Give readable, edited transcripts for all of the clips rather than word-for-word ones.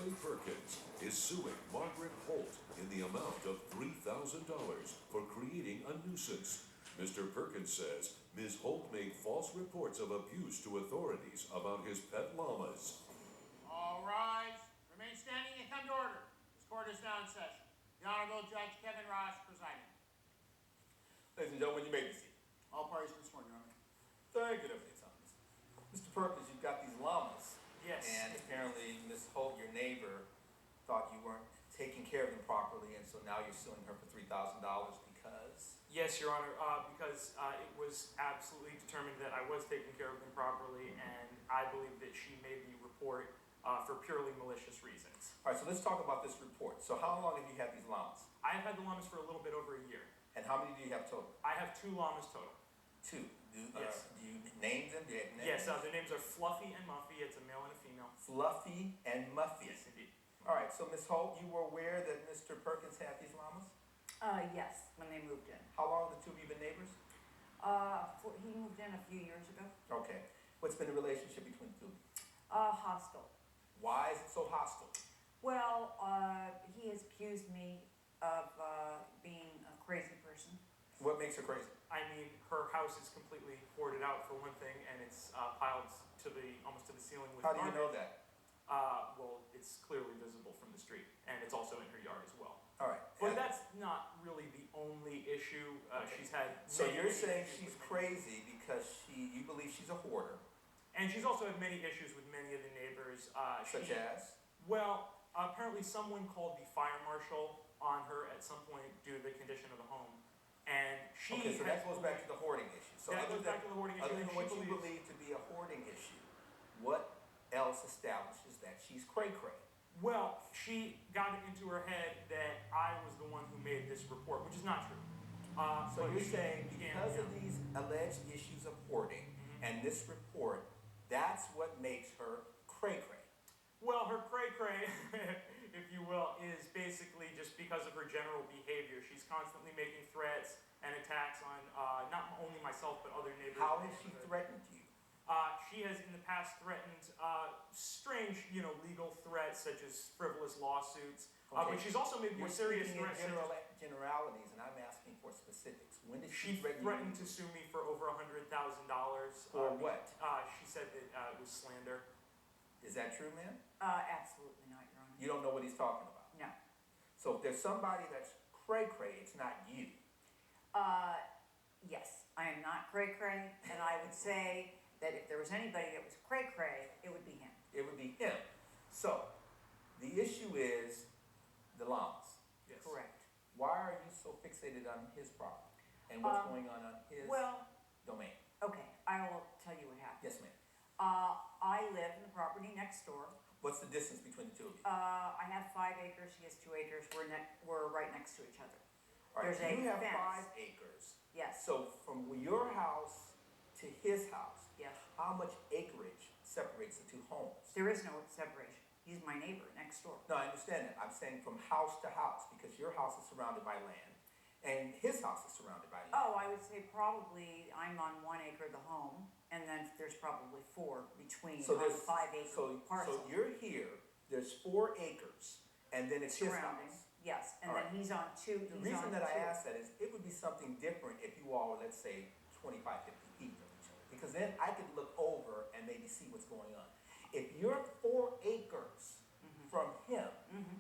Billy Perkins is suing Margaret Holt in the amount of $3,000 for creating a nuisance. Mr. Perkins says Ms. Holt made false reports of abuse to authorities about his pet llamas. All rise. Remain standing and come to order. This court is now in session. The Honorable Judge Kevin Ross presiding. Ladies and gentlemen, you may be seated. All parties been sworn, Your Honor. Thank you, Deputy Thomas. Mr. Perkins, you've got these llamas. Yes. And apparently Ms. Holt, your neighbor, thought you weren't taking care of them properly, and so now you're suing her for $3,000 because? Yes, Your Honor, because it was absolutely determined that I was taking care of them properly, and I believe that she made the report for purely malicious reasons. All right, so let's talk about this report. So how long have you had these llamas? I have had the llamas for a little bit over a year. And how many do you have total? I have 2 llamas total. 2. Yes. Do you name them? Do you have names? Yes, their names are Fluffy and Muffy. It's a male and a female. Fluffy and Muffy. Yes, indeed. All right, so Ms. Holt, you were aware that Mr. Perkins had these llamas? Yes, when they moved in. How long have the two of you been neighbors? He moved in a few years ago. Okay. What's been the relationship between the two of you? Hostile. Why is it so hostile? Well, he has accused me of being a crazy person. What makes her crazy? I mean, her house is completely hoarded out for one thing, and it's piled to almost to the ceiling with How do you know garbage. that? Well, it's clearly visible from the street, and it's also in her yard as well. All right. But that's not really the only issue. Okay. She's had. So many you're saying issues she's with crazy because you believe she's a hoarder, and she's also had many issues with many of the neighbors. such as? Well, apparently someone called the fire marshal on her at some point due to the condition of the home, and she. Okay, so that goes back to the hoarding issue. So That other goes than, back to the hoarding issue. other and than she what you believes- believe to be a hoarding issue, what else establishes that she's cray-cray? Well, she got it into her head that I was the one who made this report, which is not true. So but you're she saying began- because yeah. of these alleged issues of hoarding and this report, that's what makes her cray-cray. Well, her cray-cray, if you will, is basically just because of her general behavior. She's constantly making threats and attacks on not only myself but other neighbors. How in the has she neighborhood. threatened you? She has in the past threatened strange, legal threats such as frivolous lawsuits. Okay. But she's also made more You're serious speaking in threats. generalities, and I'm asking for specifics. When did She threaten threatened you? to sue me for over $100,000. For what? She said that it was slander. Is that true, ma'am? Absolutely not, Your Honor. You don't know what he's talking about. No. So if there's somebody that's cray-cray, it's not you. Yes, I am not cray-cray, and I would say that if there was anybody that was cray-cray, it would be him. It would be him. So the issue is the llamas. Yes. Correct. Why are you so fixated on his property and what's going on his Well, domain? okay, I will tell you what happened. Yes, ma'am. I live in the property next door. What's the distance between the two of you? I have 5 acres, he has 2 acres, we're right next to each other. All right, there's so a you have fence. 5 acres. Yes, So from your house to his house, yes. how much acreage separates the two homes? There is no separation. He's my neighbor next door. No, I understand that. I'm saying from house to house, because your house is surrounded by land and his house is surrounded by land. Oh, I would say probably I'm on 1 acre of the home, and then there's probably 4 between So on there's the 5 acre so parcel. you're here, there's 4 acres, and then it's his Surrounding. house. Yes, and All then right. he's on 2. The he's reason on that I 2. ask that is it would be something different if you all were, let's say, 25, 50 feet from each other. Because then I could look over and maybe see what's going on. If you're 4 acres from him,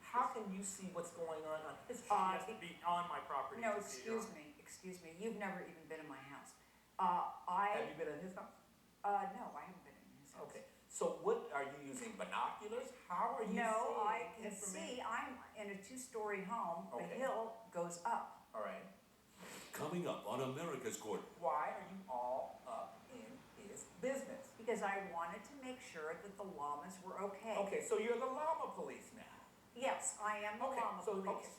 how can you see what's going on his She property? has to be on my property. No, to see her. excuse me. You've never even been in my house. Have you been in his house? No, I haven't been in his house. Okay. So what are you using, binoculars? How are you No, I seeing can information? see. I'm in a 2-story home. The Okay. hill goes up. All right. Coming up on America's Court. Why are you all up in his business? Because I wanted to make sure that the llamas were okay. Okay, so you're the llama police now. Yes, I am the Okay, llama so police.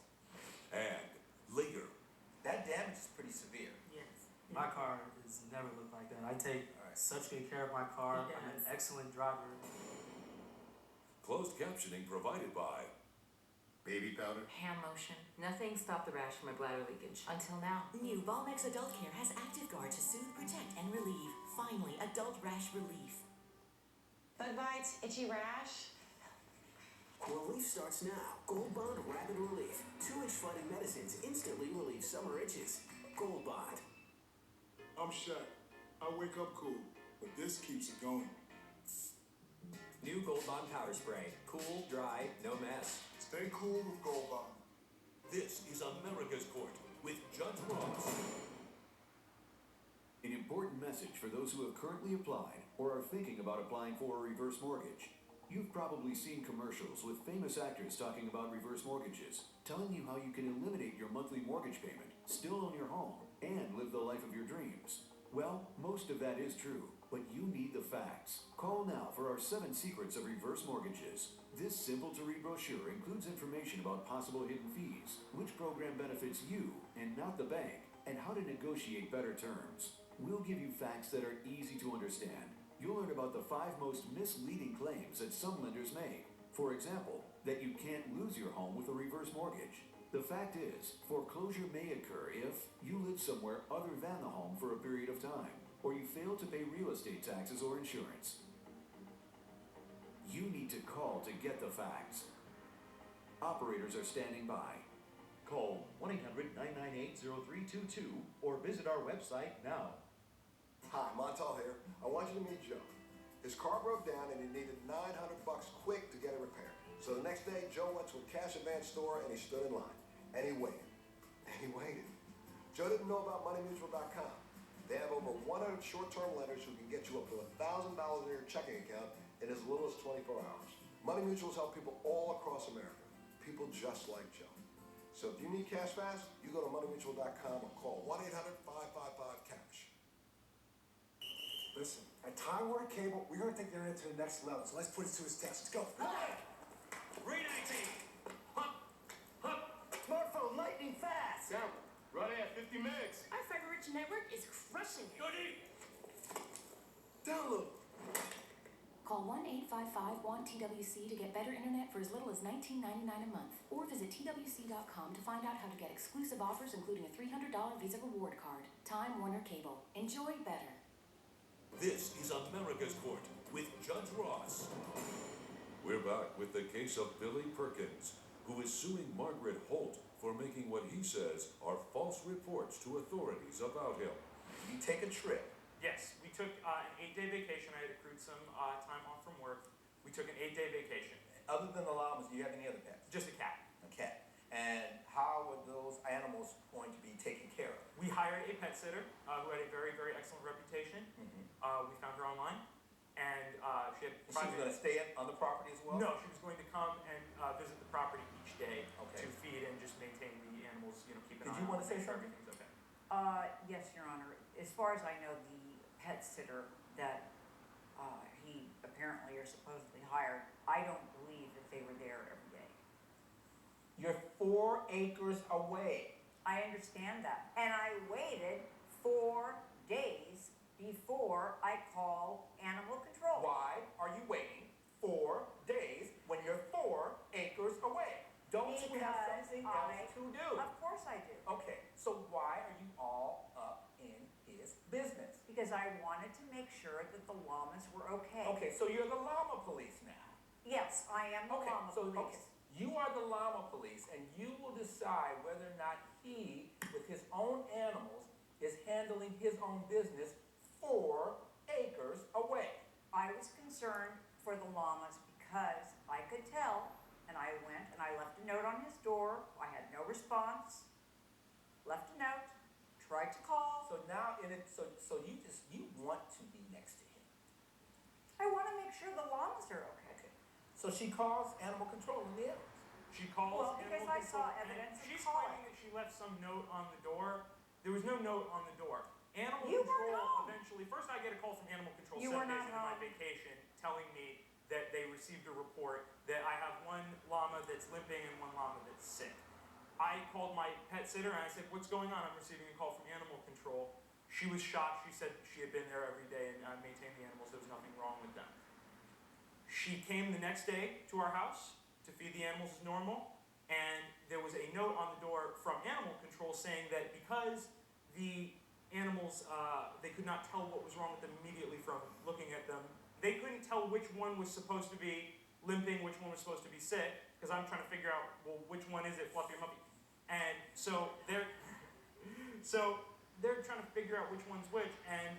And later, that damage is pretty severe. Yes. My car has never looked like that. I take All right. such good care of my car. He I'm an does. excellent driver. closed captioning provided by Baby powder? Hand lotion. Nothing stopped the rash from my bladder leakage. Until now. New Balmex Adult Care has Active Guard to soothe, protect, and relieve. Finally, adult rash relief. Bug bites, itchy rash. Relief starts now. Gold Bond Rapid Relief. 2-inch flooding medicines instantly relieve summer itches. Gold Bond. I'm Shaq. I wake up cool, but this keeps it going. New Gold Bond Power Spray. Cool, dry, no mess. Stay cool with Gold Bond. This is America's Court with Judge Ross. An important message for those who have currently applied or are thinking about applying for a reverse mortgage. You've probably seen commercials with famous actors talking about reverse mortgages, telling you how you can eliminate your monthly mortgage payment, still own your home, and live the life of your dreams. Well, most of that is true, but you need the facts. Call now for our 7 secrets of reverse mortgages. This simple-to-read brochure includes information about possible hidden fees, which program benefits you and not the bank, and how to negotiate better terms. We'll give you facts that are easy to understand. You'll learn about the 5 most misleading claims that some lenders make. For example, that you can't lose your home with a reverse mortgage. The fact is, foreclosure may occur if you live somewhere other than the home for a period of time, or you fail to pay real estate taxes or insurance. You need to call to get the facts. Operators are standing by. Call 1-800-998-0322 or visit our website now. Hi, Montal here. I want you to meet Joe. His car broke down and he needed $900 quick to get it repaired. So the next day, Joe went to a cash advance store and he stood in line. And he waited. And he waited. Joe didn't know about MoneyMutual.com. They have over 100 short-term lenders who can get you up to $1,000 in your checking account in as little as 24 hours. Money Mutuals help people all across America. People just like Joe. So if you need cash fast, you go to MoneyMutual.com or call 1-800-555-CASH. Listen, at Time Warner Cable, we're going to take the internet to the next level. So let's put it to its test. Let's go. Re-19. Hup, hup. Smartphone lightning fast. Down. Right at 50 megs. Our fiber-rich network is crushing it. Goody. Download. Call 1-855-1-TWC to get better internet for as little as $19.99 a month. Or visit TWC.com to find out how to get exclusive offers, including a $300 Visa reward card. Time Warner Cable. Enjoy better. This is America's Court with Judge Ross. We're back with the case of Billy Perkins, who is suing Margaret Holt for making what he says are false reports to authorities about him. You take a trip. Yes, we took an 8-day vacation. I had accrued some time off from work. We took an 8-day vacation. Other than the llamas, do you have any other pets? Just a cat. A cat. And how are those animals going to be taken care of? We hired a pet sitter who had a very, very excellent reputation. We found her online, and she had. She was going to stay on the property as well? No, she was going to come and visit the property each day Okay. to feed and just maintain the animals. You know, keep an Did eye you on want to them, say make sure something? everything's okay. Yes, Your Honor. As far as I know, the pet sitter that he apparently or supposedly hired, I don't believe that they were there every day. You're 4 acres away. I understand that. And I waited 4 days before I called animal control. Why are you waiting 4 days when you're 4 acres away? Don't you have something else to do? Of course I do. Okay, so why are you all up in his business? Because I wanted to make sure that the llamas were okay. Okay, so you're the llama police now. Yes, I am the llama police. You are the llama police, and you will decide whether or not he, with his own animals, is handling his own business 4 acres away. I was concerned for the llamas because I could tell, and I went and I left a note on his door. I had no response. Left a note, tried to call. So now, so you want to be next to him. I want to make sure the llamas are okay. So she calls animal control in the animals. She calls Well, because animal I saw control, evidence and of she's calling. claiming that she left some note on the door. There was no note on the door. Animal You control weren't home. eventually, first I get a call from animal control You 7 were days not into my home. vacation telling me that they received a report that I have 1 llama that's limping and 1 llama that's sick. I called my pet sitter and I said, what's going on? I'm receiving a call from animal control. She was shocked. She said she had been there every day and maintained the animals. There was nothing wrong with them. She came the next day to our house to feed the animals as normal, and there was a note on the door from animal control saying that because the animals, they could not tell what was wrong with them immediately from looking at them. They couldn't tell which one was supposed to be limping, which one was supposed to be sick, because I'm trying to figure out, well, which one is it, Fluffy or Muffy? And so they're trying to figure out which one's which, and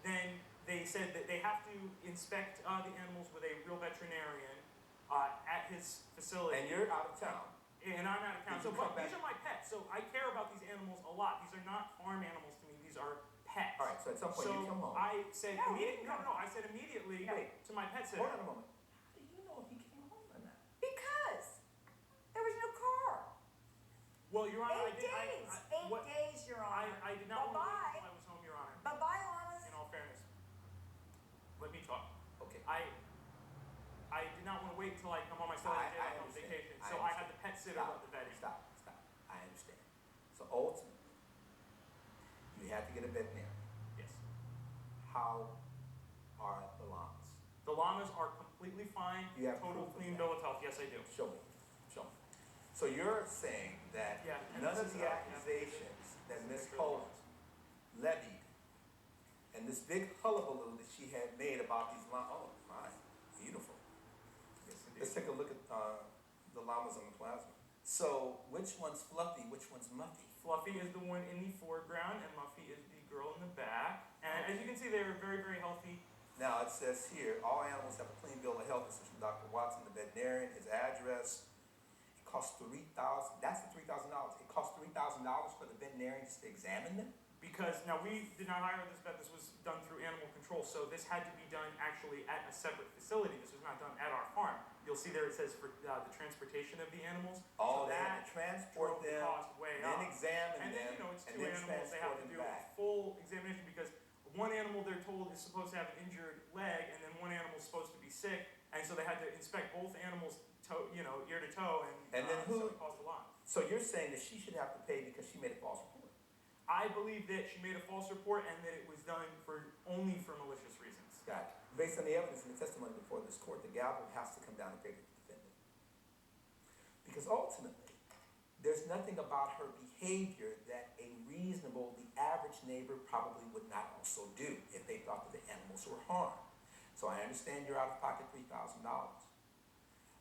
then they said that they have to inspect the animals with a real veterinarian at his facility. And you're out of town. And I'm out of town. Did So, you come but these back? are my pets, so I care about these animals a lot. These are not farm animals to me. These are pets. All right, so at some point you come home. I said No, he immediately. didn't come No, I said immediately No. to my pet sitter. Hold on a moment. How do you know he came home or not? Because there was no car. Well, Your Honor, 8 days. 8 days, Your Honor. I did not want to wait Bye-bye. until I was home, Your Honor. Bye-bye, llamas. In all fairness, let me talk. Okay. I did not want to wait until I come home. I still had to I stay on understand. vacation, I so I had the pet sitter Stop. of the vetting. Stop. I understand. So ultimately, you had to get a veterinarian. Yes. How are the llamas? The llamas are completely fine. You have total proof of clean that? bill of health. Yes, I do. Show me. So you're saying that Yeah, and none this of is, the yeah. accusations that Ms. Picture of the Holt llamas. levied and this big hullabaloo that she had made about these llamas, oh my, beautiful. Yes, indeed. Let's take a look at the llamas on the plasma. So which one's Fluffy, which one's Muffy? Fluffy is the one in the foreground, and Muffy is the girl in the back. And as you can see, they are very, very healthy. Now it says here, all animals have a clean bill of health. This is from Dr. Watson, the veterinarian, his address. It costs $3,000, that's the $3,000. It costs $3,000 for the veterinarian just to examine them? Because, now we did not hire this vet, this was done through animal control, so this had to be done actually at a separate facility. This was not done at our farm. You'll see there it says for the transportation of the animals. Oh, so they had that to transport drove the them, cost way then up. examine And them, then, you know, it's and two then animals, they have transport to them do a back. full examination because one animal they're told is supposed to have an injured leg, and then one animal's supposed to be sick, and so they had to inspect both animals, ear to toe, And then so it cost a lot. So you're saying that she should have to pay because she made a false report? I believe that she made a false report and that it was done only for malicious reasons. Gotcha. Based on the evidence and the testimony before this court, the gavel has to come down in favor of the defendant. Because ultimately, there's nothing about her behavior that the average neighbor probably would not also do if they thought that the animals were harmed. So I understand you're out of pocket $3,000.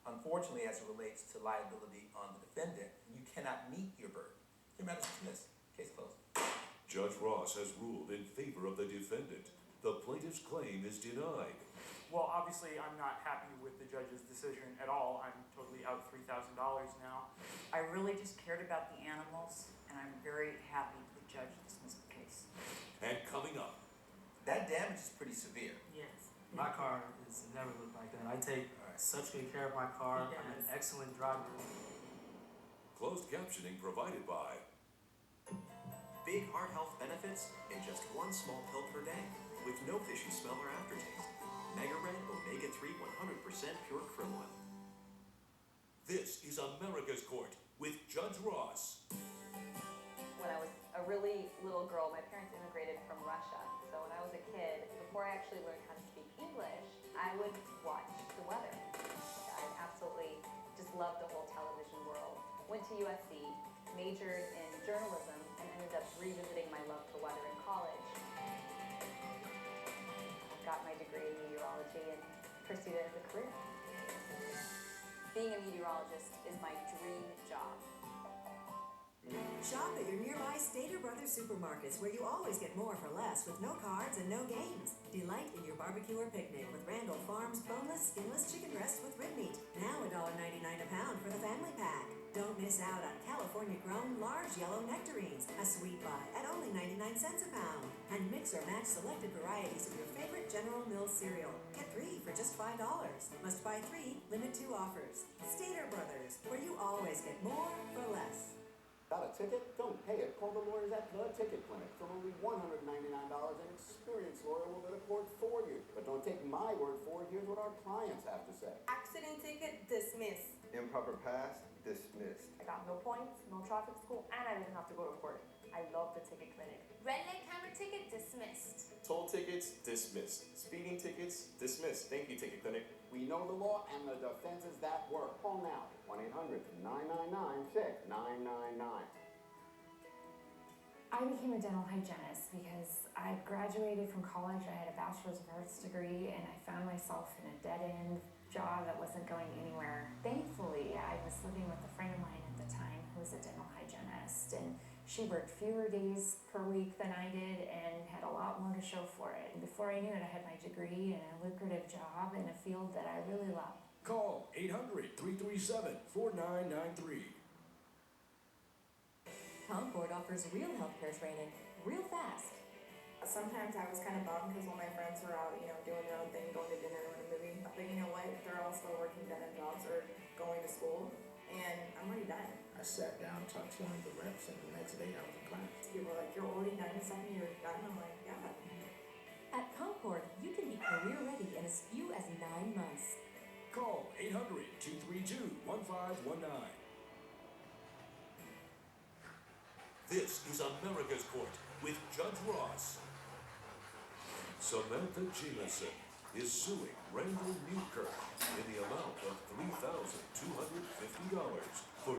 Unfortunately, as it relates to liability on the defendant, you cannot meet your burden. Your matter is dismissed. Case closed. Judge Ross has ruled in favor of the defendant. The plaintiff's claim is denied. Well, obviously, I'm not happy with the judge's decision at all. I'm totally out $3,000 now. I really just cared about the animals, and I'm very happy the judge dismissed the case. And coming up, that damage is pretty severe. Yes. My car has never looked like that. I take such good care of my car. I'm an excellent driver. closed captioning provided by Big heart health benefits in just one small pill per day with no fishy smell or aftertaste. Mega Red Omega 3 100% pure krill oil. This is America's Court with Judge Ross. When I was a really little girl, my parents immigrated from Russia. So when I was a kid, before I actually learned how to speak English, I would watch the weather. I absolutely just loved the whole television world. Went to USC, majored in journalism, and ended up revisiting my love for weather in college. I got my degree in meteorology and pursued it as a career. Being a meteorologist is my dream job. Shop at your nearby Stater Brothers supermarkets where you always get more for less with no cards and no games. Delight in your barbecue or picnic with Randall Farms boneless, skinless chicken breast with rib meat. Now $1.99 a pound for the family pack. Don't miss out on California-grown large yellow nectarines, a sweet buy at only 99 cents a pound. And mix or match selected varieties of your favorite General Mills cereal. Get 3 for just $5. Must buy 3, limit 2 offers. Stater Brothers, where you always get more for less. Got a ticket? Don't pay it. Call the lawyers at The Ticket Clinic. For only $199, an experienced lawyer will go to court for you. But don't take my word for it. Here's what our clients have to say. Accident ticket dismissed. Improper pass dismissed. I got no points, no traffic school, and I didn't have to go to court. I love the ticket clinic. Red light camera ticket dismissed. Toll tickets dismissed. Speeding tickets dismissed. Thank you, Ticket Clinic. We know the law and the defenses that work. Call now. 1-800-999-6999. I became a dental hygienist because I graduated from college. I had a bachelor's of arts degree, and I found myself in a dead end job that wasn't going anywhere. Thankfully, I was living with a friend of mine at the time who was a dental hygienist, and she worked fewer days per week than I did and had a lot more to show for it. And before I knew it, I had my degree and a lucrative job in a field that I really loved. Call 800-337-4993. Concord offers real healthcare training, real fast. Sometimes I was kind of bummed because all my friends were out, doing their own thing, going to dinner or a movie. But you know what? They're all still working dead end jobs or going to school, and I'm already done. I sat down, talked to one of the reps, and the next day I was in class. People were like, "You're already done, 2nd year, you're done." I'm like, "Yeah." At Concord, you can be career ready in as few as 9 months. Call 800-232-1519. This is America's Court with Judge Ross. Samantha Jamison is suing Randall Newkirk in the amount of $3,250